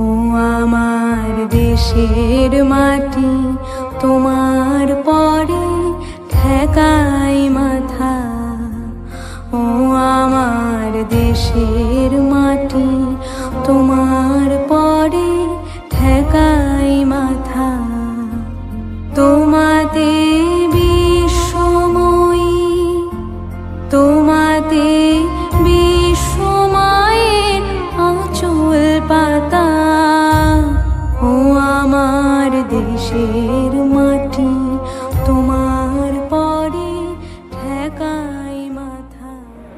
ও আমার দেশের মাটি তোমার পরে ঠেকাই মাথা। ও আমার দেশের মাটি তোমার পরে ঠেকাই মাথা। তোমাতে বিশ্বময়ী, তোমাতে বিশ্বমায়ের আঁচল পাতা। ও আমার দেশের মাটি তোমার পরে ঠেকাই মাথা।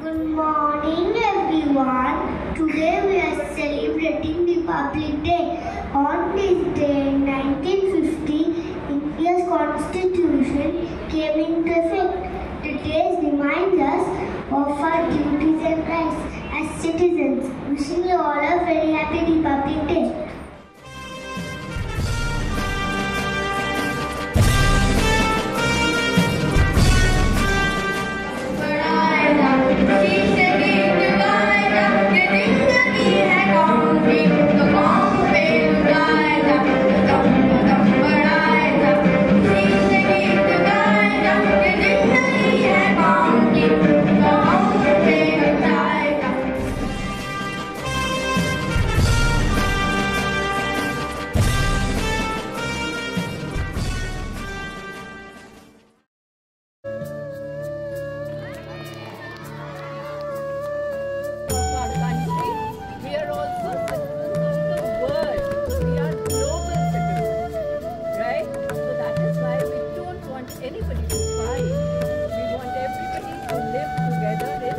Good morning everyone. Today we are celebrating Republic Day. On this day in 1950, India's constitution came into effect. The day reminds us of our duties and rights as citizens. Wishing you all a very happy Republic Day. Anybody to fight. We want everybody to live together in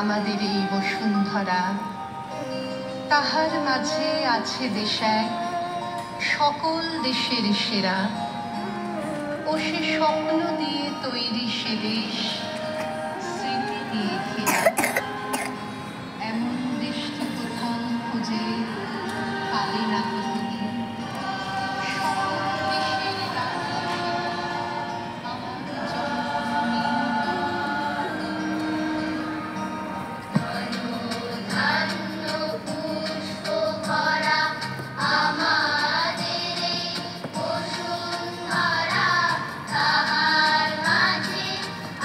আমাদের এই বসুন্ধরা, তাহার মাঝে আছে দেশ এক সকল দেশের সেরা। ও সে স্বপ্ন দিয়ে তৈরি সে দেশ, স্মৃতি দিয়ে ঘেরা। এমন দেশটি কোথাও খুঁজে পাবে না তুমি। সকল দেশের রানী আমার জন্মভূমি।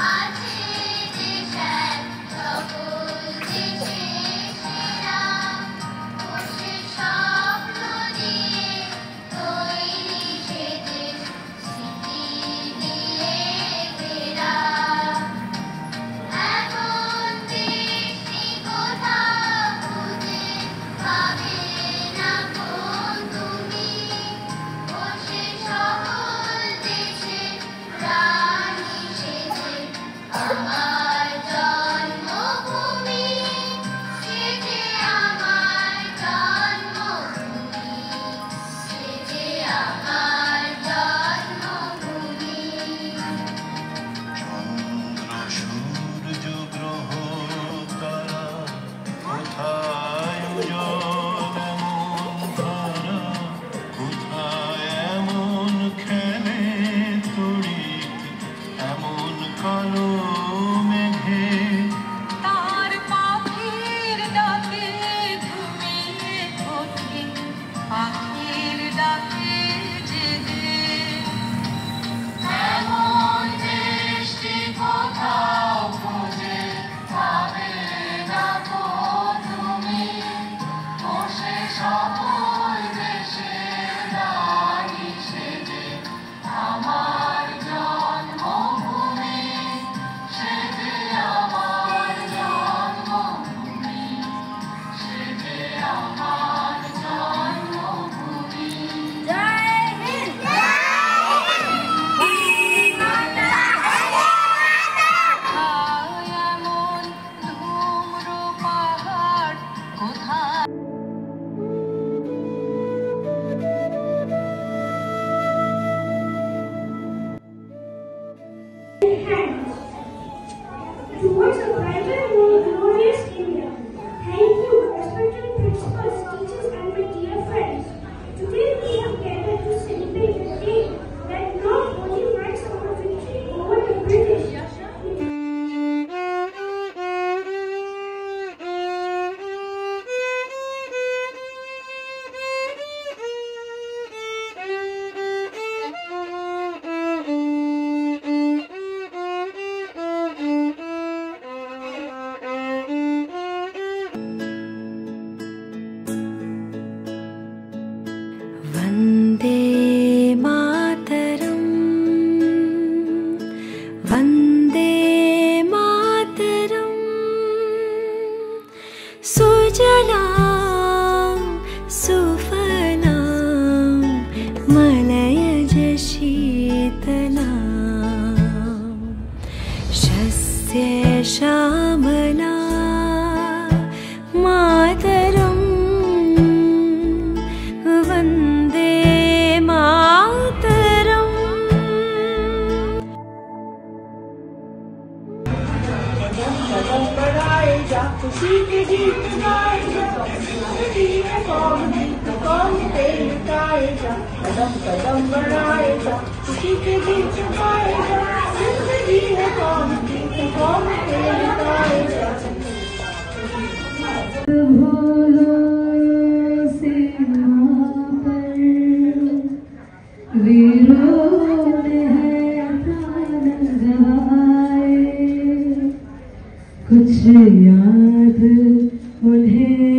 I কালো মেঘে তার পাখির ডাকে ঘুমিয়ে ওঠে পাখির ডাকে জেগে এমন দৃষ্টি কোথাও খুঁজে পাবে না তো তুমি বসে সকল দেশের নারী সেজে আমার জন্মভূমি সেজে আমার জন্মভূমি সেজে আমার জন্মভূমি এমন ধূম্র পাহাড় কোথায় Towards a brighter, more glorious India. Thank you, respected principals, teachers, and my dear friends. Today we have gathered to celebrate a day that not only marks our victory over the British, Vande Mataram Vande Mataram सुजलां सुफलां मलयज शीतलां शस्य श्यामला मातरम् वन्दे मातरम् कदम बढ़ाए जा खुशी के गीत गाए जा जिंदगी है कौन पे लुटाए जा कदम कदम बढ़ाए जा खुशी के गीत गाए जा जिंदगी है कौन पे लुटाए जा भोलो से पर वीरों ने है प्राण गवाए कुछ याद उन्हें